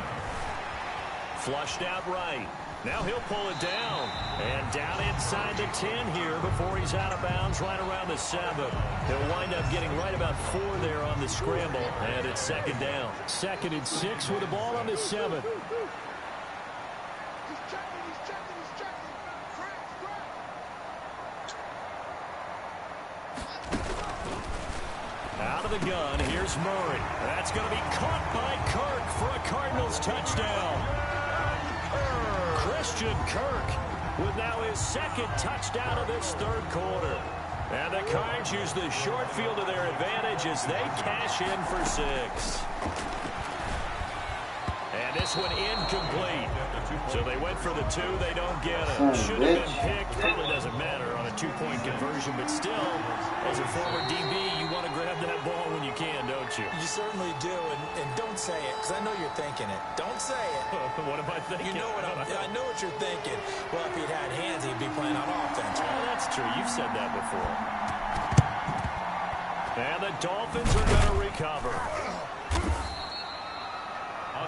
Flushed out right. Now he'll pull it down. And down inside the 10 here before he's out of bounds right around the 7. He'll wind up getting right about 4 there on the scramble. And it's 2nd down. 2nd and 6 with the ball on the 7. Out of the gun, here's Murray. That's going to be caught by Kirk for a Cardinals touchdown. Christian Kirk with now his 2nd touchdown of this 3rd quarter. And the Cards use the short field to their advantage as they cash in for 6. And this one incomplete. So they went for the 2. They don't get it. Should have been picked. Probably doesn't matter on a 2-point conversion. But still, as a former DB, you want to grab that ball when you can, don't you? You certainly do. And don't say it, because I know you're thinking it. Don't say it. What am I thinking? You know what I know what you're thinking. Well, if he'd had hands, he'd be playing on offense. Oh, that's true. You've said that before. And the Dolphins are going to recover.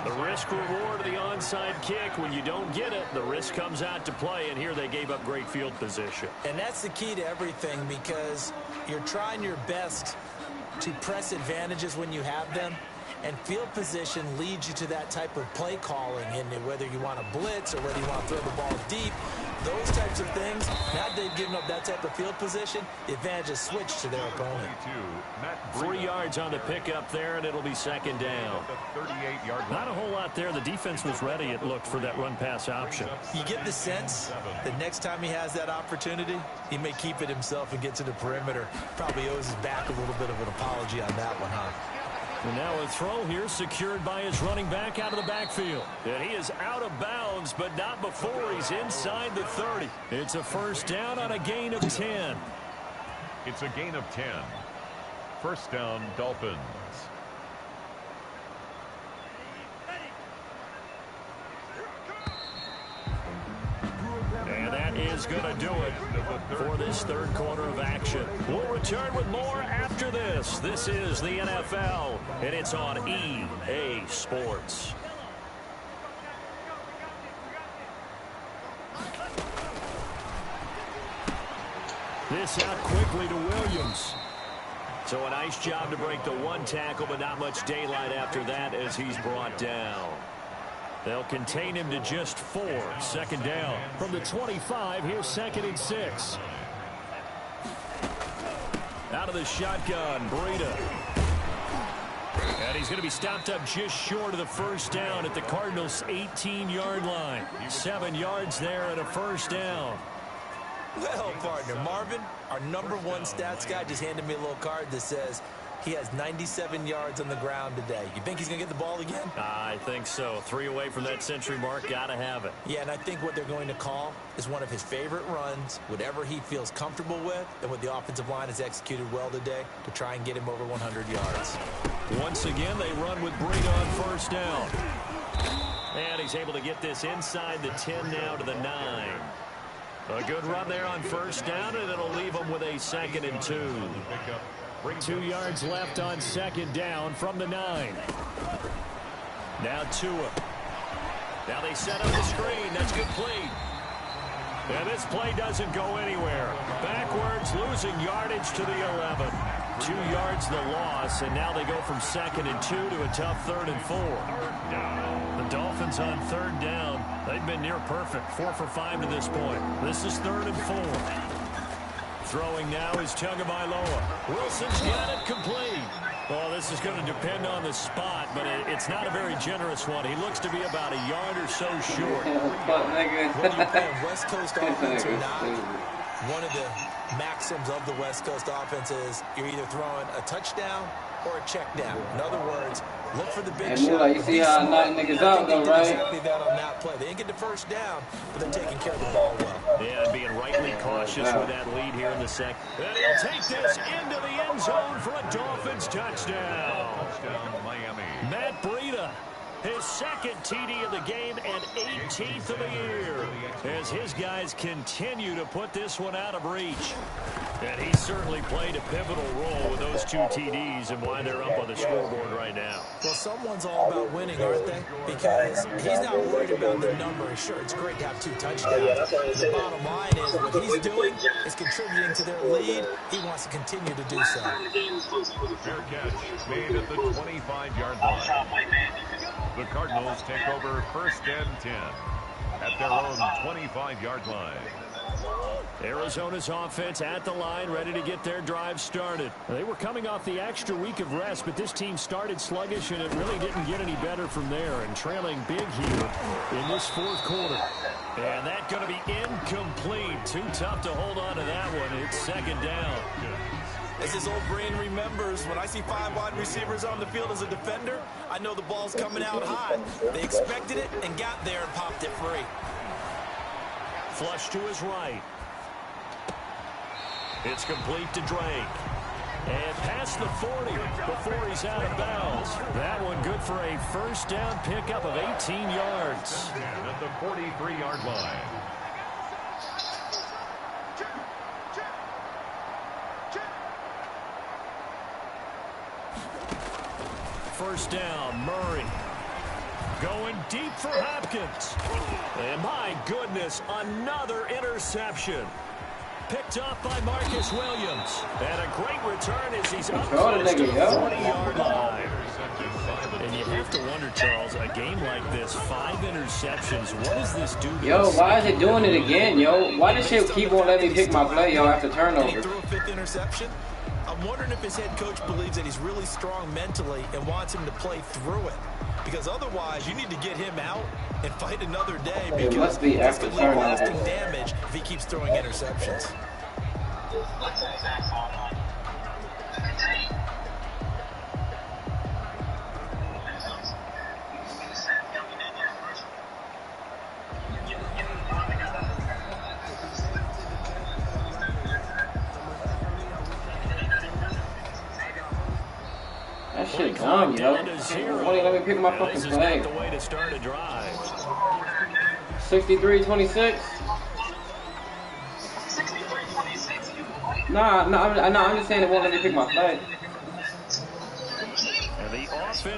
The risk-reward of the onside kick. When you don't get it, the risk comes out to play, and here they gave up great field position. And that's the key to everything, because you're trying your best to press advantages when you have them, and field position leads you to that type of play calling, and whether you want to blitz or whether you want to throw the ball deep, those types of things. Now they've given up that type of field position, the advantage is switched to their opponent. 3 yards on the pickup there, and it'll be 2nd down. Not a whole lot there. The defense was ready, it looked, for that run-pass option. You get the sense that next time he has that opportunity, he may keep it himself and get to the perimeter. Probably owes his back a little bit of an apology on that one, huh? And now a throw here secured by his running back out of the backfield. And he is out of bounds, but not before he's inside the 30. It's a 1st down on a gain of 10. It's a gain of 10. 1st down, Dolphins. And that is going to do it for this 3rd quarter of action. We'll return with more after this. This is the NFL, and it's on EA Sports. This out quickly to Williams. So a nice job to break the 1 tackle, but not much daylight after that as he's brought down. They'll contain him to just 4. 2nd down. From the 25, here's 2nd and 6. Out of the shotgun, Breida. And he's going to be stopped up just short of the 1st down at the Cardinals' 18-yard line. 7 yards there and a 1st down. Well, partner, Marvin, our #1 stats guy, just handed me a little card that says he has 97 yards on the ground today. You think he's going to get the ball again? I think so. 3 away from that century mark. Got to have it. Yeah, and I think what they're going to call is one of his favorite runs, whatever he feels comfortable with, and what the offensive line has executed well today to try and get him over 100 yards. Once again, they run with Breida on 1st down. And he's able to get this inside the 10 now to the 9. A good run there on 1st down, and it'll leave him with a 2nd and 2. 2 yards left on 2nd down from the 9. Now Tua. Now they set up the screen. That's complete. And this play doesn't go anywhere. Backwards, losing yardage to the 11. 2 yards the loss, and now they go from 2nd and 2 to a tough 3rd and 4. The Dolphins on 3rd down. They've been near perfect, 4 for 5 to this point. This is 3rd and 4. Throwing now is Tagovailoa. Wilson's got it complete. Well, this is going to depend on the spot, but it's not a very generous one. He looks to be about a yard or so short. When you're playing West Coast offense or not, one of the maxims of the West Coast offense is you're either throwing a touchdown or a check down. In other words, look for the big shot. You see how knocking niggas out, though, right? Exactly that on that play. They didn't get the first down, but they're taking care of the ball well. Yeah, and being rightly cautious with that lead here in the second. And he'll take this into the end zone for a Dolphins touchdown. Touchdown, Miami. Matt Breida, his 2nd TD of the game and 18th of the year, as his guys continue to put this one out of reach. And he certainly played a pivotal role with those 2 TDs and why they're up on the scoreboard right now. Well, someone's all about winning, aren't they? Because he's not worried about the number. Sure, it's great to have 2 touchdowns. The bottom line is what he's doing is contributing to their lead. He wants to continue to do so. Fair catch made at the 25-yard line. The Cardinals take over 1st and 10 at their own 25-yard line. Arizona's offense at the line, ready to get their drive started. They were coming off the extra week of rest, but this team started sluggish, and it really didn't get any better from there, and trailing big here in this 4th quarter. And that's going to be incomplete. Too tough to hold on to that one. It's 2nd down. As his old brain remembers, when I see 5 wide receivers on the field as a defender, I know the ball's coming out high. They expected it and got there and popped it free. Flush to his right. It's complete to Drake. And past the 40 before he's out of bounds. That one good for a 1st down pickup of 18 yards. At the 43-yard line. First down, Murray. Going deep for Hopkins. And my goodness, another interception. Picked up by Marcus Williams. And a great return as he's up close to the 40-yard line. And you have to wonder, Charles, a game like this, 5 interceptions, what does this do to Yo, why is it doing it again, yo? Why does shit keep on letting me pick my play, yo, after turnover? He threw a 5th interception. I'm wondering if his head coach believes that he's really strong mentally and wants him to play through it. Because otherwise, you need to get him out and fight another day, because it must be this could leave turnover. lasting damage if he keeps throwing interceptions. That shit dumb, yo. Only let me pick my fucking play. the way to start a drive. 63-26. Nah, I'm just saying it won't let me pick my play.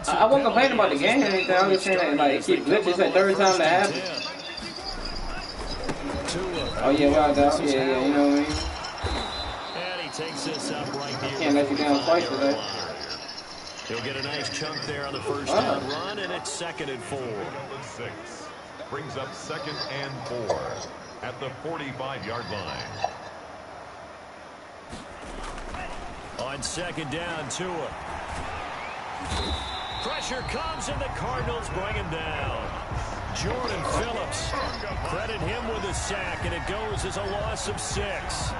I wasn't complaining about the game or anything. I'm just saying that, like, it keeps glitching. It's like 3rd time that happened. Oh yeah, well done. Yeah, you know what I mean? And he takes this up right here. Can't let you down twice today. He'll get a nice chunk there on the first down run, and it's 2nd and 4. 6 brings up 2nd and 4 at the 45-yard line. On 2nd down, Tua. Pressure comes, and the Cardinals bring him down. Jordan Phillips, credit him with a sack, and it goes as a loss of 6.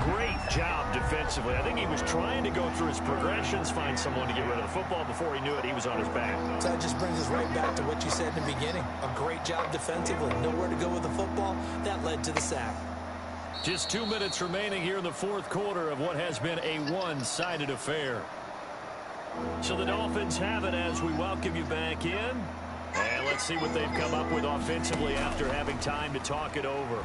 Great job defensively. I think he was trying to go through his progressions, find someone to get rid of the football. Before he knew it, he was on his back. So that just brings us right back to what you said in the beginning. A great job defensively. Nowhere to go with the football. That led to the sack. Just 2 minutes remaining here in the 4th quarter of what has been a one-sided affair. So the Dolphins have it as we welcome you back in. And let's see what they've come up with offensively after having time to talk it over.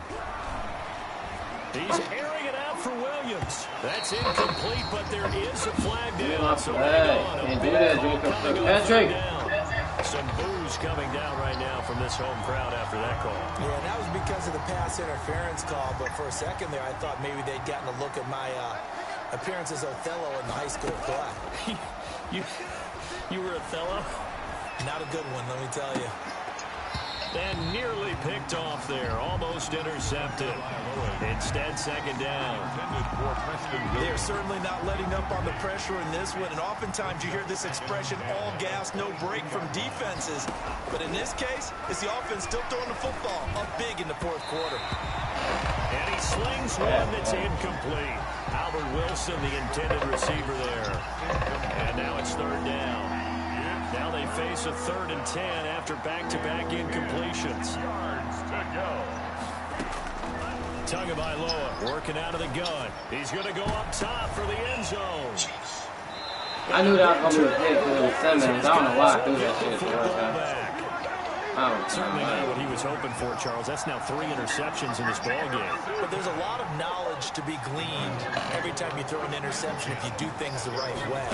He's airing it out for Williams. That's incomplete, but there is a flag down. So Can't do that, Jacob. Patrick. Some boos coming down right now from this home crowd after that call. Yeah, and that was because of the pass interference call, but for a second there I thought maybe they'd gotten a look at my appearance as Othello in the high school play. You were Othello? Not a good one, let me tell you. And nearly picked off there, almost intercepted. Instead, second down. They're certainly not letting up on the pressure in this one, and oftentimes you hear this expression, all gas, no break from defenses. But in this case, it's the offense still throwing the football up big in the fourth quarter. And he slings one that's incomplete. Albert Wilson, the intended receiver there. And now it's third down. Now they face a 3rd and 10 after back-to-back incompletions. Tagovailoa working out of the gun. He's going to go up top for the end zone. I knew that was going to be a pick because it was Simmons. I don't know why I threw that shit. Certainly not what he was hoping for, Charles. That's now 3 interceptions in this ball game. But there's a lot of knowledge to be gleaned every time you throw an interception if you do things the right way.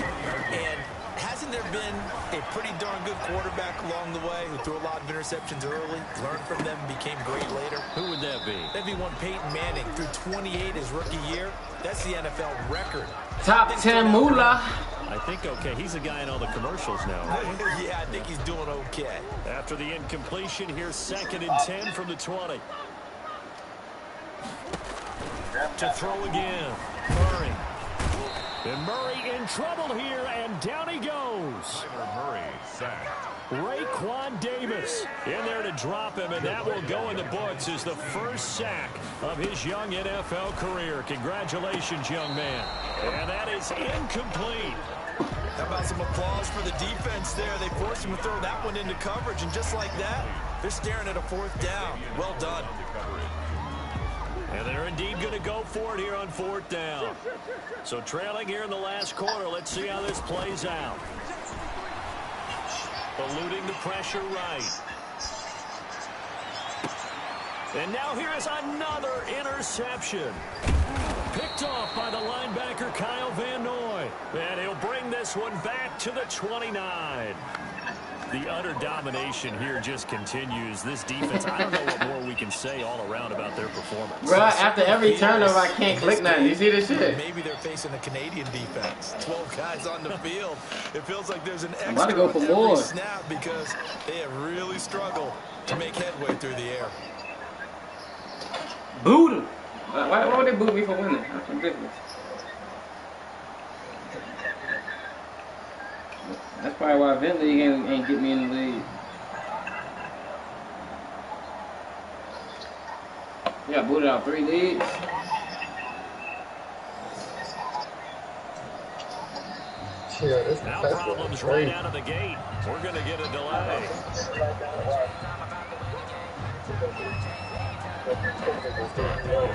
And hasn't there been a pretty darn good quarterback along the way who threw a lot of interceptions early, learned from them, and became great later? Who would that be? That'd be one Peyton Manning. Threw 28 his rookie year. That's the NFL record. Top 10 moolah. I think, okay, he's a guy in all the commercials now, right? Yeah, I think he's doing okay. After the incompletion, here's 2nd and 10 from the 20. To throw again. Murray. And Murray in trouble here, and down he goes. Murray sacked. Raekwon Davis in there to drop him, and that will go in the books as the first sack of his young NFL career. Congratulations, young man. And that is incomplete. How about some applause for the defense there? They forced him to throw that one into coverage, and just like that, they're staring at a 4th down. Well done. And they're indeed going to go for it here on 4th down. So trailing here in the last quarter, let's see how this plays out. Eluding the pressure right. And now here is another interception. Picked off by the linebacker Kyle Van Noy. And he'll bring this one back to the 29. The utter domination here just continues. This defense, I don't know what more we can say all around about their performance. Bro, after every turnover, I can't click nothing. You see this shit? Maybe they're facing a Canadian defense. 12 guys on the field. It feels like there's an I'm about to extra go for on every more. snap because they have really struggled to make headway through the air. Booed him. Why would they boo me for winning? That's ridiculous. That's probably why Vent League ain't get me in the league. Yeah, booted out 3 leagues. Now problems right out of the gate. We're going to get a delay.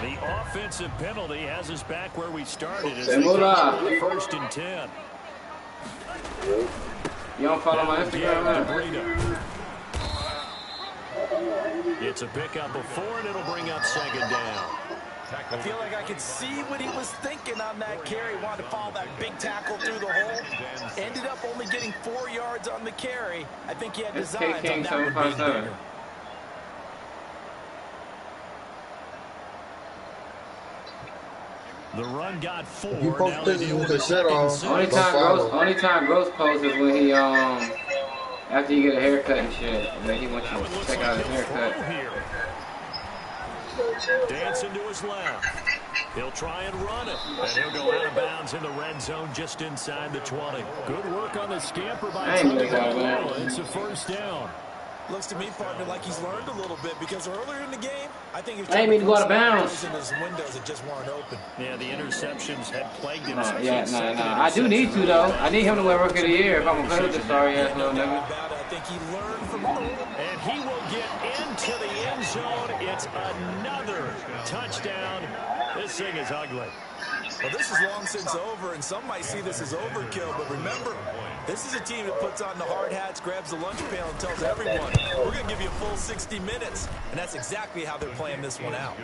The offensive penalty has us back where we started as they come up with 1st and 10. You don't follow my Instagram, man? It's a pickup of 4, and it'll bring up 2nd down. I feel like I could see what he was thinking on that carry. Wanted to follow that big tackle through the hole. Ended up only getting 4 yards on the carry. I think he had designs on that one being bigger. The run got 4. Now they deal with the shit off. Only time Gross posts is when he after you get a haircut and shit, and then he wants you to check out his haircut. Dancing to his left. He'll try and run it, and he'll go out of bounds in the red zone just inside the 20. Good work on the scamper by Tagovailoa. It's a 1st down. Looks to me, partner, like he's learned a little bit because earlier in the game, I think he was I didn't mean to go out of bounds. in his windows that just weren't open. Yeah, the interceptions had plagued him. I do need to, though. I need him to win Rookie of the Year if I'm going to play with this sorry-ass little nigga. I think he learned from it. And he will get into the end zone. It's another touchdown. This thing is ugly. Well, this is long since over, and some might see this as overkill, but remember, This is a team that puts on the hard hats, grabs the lunch pail, and tells everyone, we're going to give you a full 60 minutes. And that's exactly how they're playing this one out.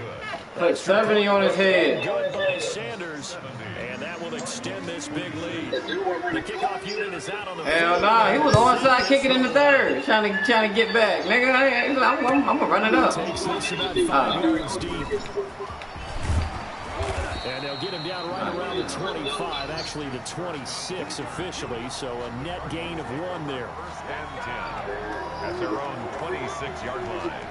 Put 70 on his head. Good by Sanders. And that will extend this big lead. The kickoff unit is out on the Hell nah, he was onside kicking in the third, trying to get back. Nigga, I'm gonna run it up. Takes this about 5 yards deep. And they'll get him down right around the 25, actually the 26 officially, so a net gain of 1 there. First and 10 at their own 26-yard line.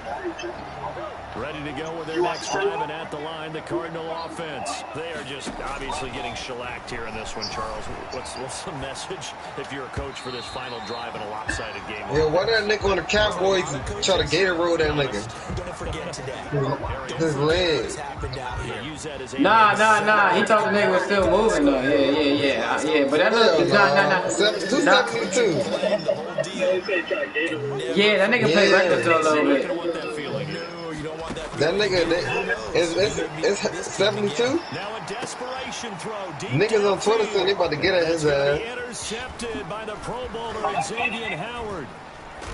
Ready to go with their next drive, and at the line, the Cardinal offense. They are just obviously getting shellacked here in this one, Charles. What's the message if you're a coach for this final drive in a lopsided game? Yeah, why that nigga on the Cowboys try to gator roll that nigga? Don't forget today. His legs. Nah. He thought the nigga was still moving though. Yeah. But that look, nah. 272. Yeah, that nigga played reckless though a little bit. That nigga, it's 72. Now a desperation throw. Niggas on Twitter saying they about to get at his ass. Intercepted by the Pro Bowler Xavier Howard.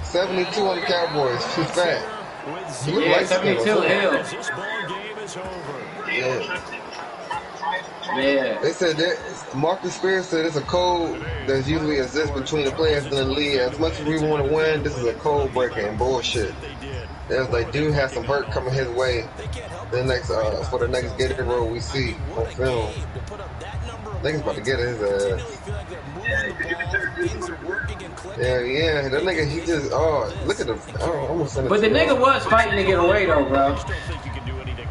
72 on the Cowboys. Too fat. He look Yeah, like 72 Hill. This ball game is over. Yeah. They said that Marcus Spears said it's a code that usually exists between the players in the league. As much as we want to win, this is a code breaker and bullshit. There's like dude has some hurt coming his way. The next for the next Gator roll we see on film. Niggas about to get his ass. Yeah. That nigga he just look at the almost. But the nigga was fighting to get away though, bro.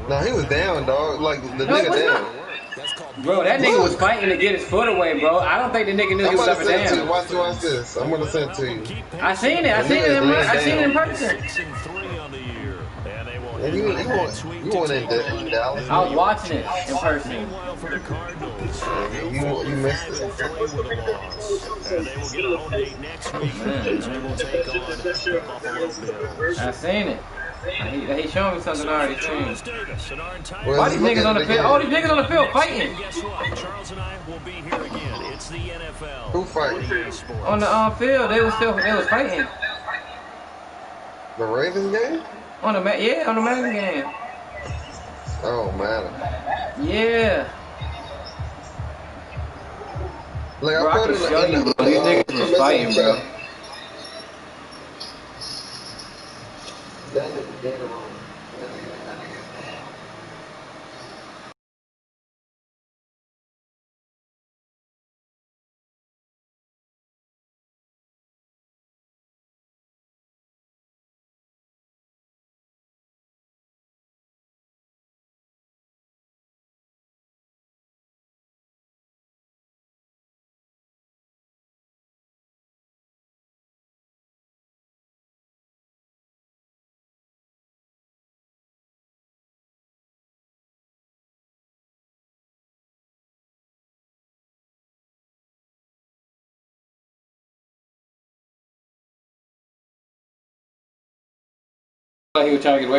Nah, he was down, dog. Like the nigga down. Bro, that nigga was fighting to get his foot away, bro. I don't think the nigga knew he was up and down. Watch this. I'm gonna send it to you. I seen it in person. And you weren't in Dallas. I was watching it in person. You missed it. I seen it. He showed me something I already seen. Why these niggas on the field? Oh, these niggas on the field fighting. Guess what? Charles and I will be here again. It's the NFL. Who fighting? On the field, they was fighting. The Ravens game? On the Madden game. Oh man. Yeah. Like Bro, I can show you, bro. These niggas was fighting, bro. He was trying to get away.